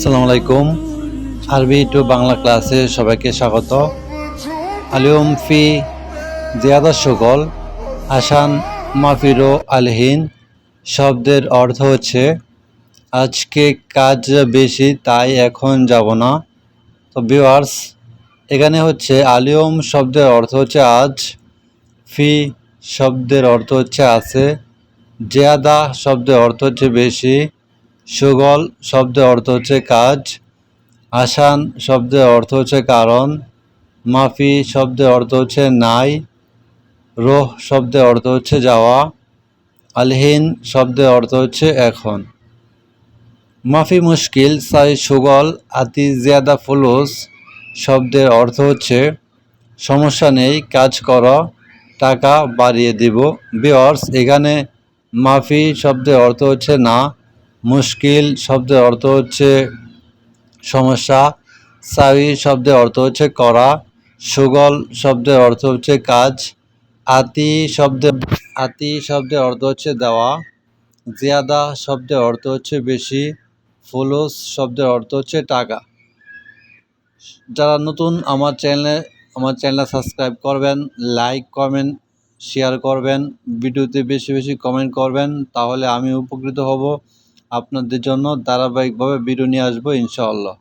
আসসালামু আলাইকুম। আরবি টু বাংলা ক্লাসে সবাইকে স্বাগত। আলিয়ম ফি জিয়াদা সুগল আসান মাফিরো আলহিন শব্দের অর্থ হচ্ছে আজকে কাজ বেশি তাই এখন যাব না। তো ভিউয়ার্স, এখানে হচ্ছে আলিয়ম শব্দের অর্থ হচ্ছে আজ, ফি শব্দের অর্থ হচ্ছে আছে, জিয়াদা শব্দের অর্থ হচ্ছে বেশি, সুগল শব্দের অর্থ হচ্ছে কাজ, আসান শব্দের অর্থ হচ্ছে কারণ, মাফি শব্দের অর্থ হচ্ছে নাই, রোহ শব্দের অর্থ হচ্ছে যাওয়া, আলহিন শব্দের অর্থ হচ্ছে এখন। মাফি মুশকিল সাই সুগল আতি জিয়াদা ফুলুস শব্দের অর্থ হচ্ছে সমস্যা নেই, কাজ করো, টাকা বাড়িয়ে দিব। ভিউয়ার্স, এখানে মাফি শব্দের অর্থ হচ্ছে না, মুশকিল শব্দের অর্থ হচ্ছে সমস্যা, সাই শব্দের অর্থ হচ্ছে করা, সুগল শব্দের অর্থ হচ্ছে কাজ, আতি শব্দের অর্থ হচ্ছে দেওয়া, জিয়াদা শব্দের অর্থ হচ্ছে বেশি, ফুলুস শব্দের অর্থ হচ্ছে টাকা। যারা নতুন আমার চ্যানেলে সাবস্ক্রাইব করবেন, লাইক করবেন, শেয়ার করবেন, ভিডিওতে বেশি বেশি কমেন্ট করবেন, তাহলে আমি উপকৃত হব। আপনাদের জন্য ধারাবাহিকভাবে ভিডিও নিয়ে আসবো ইনশাআল্লাহ।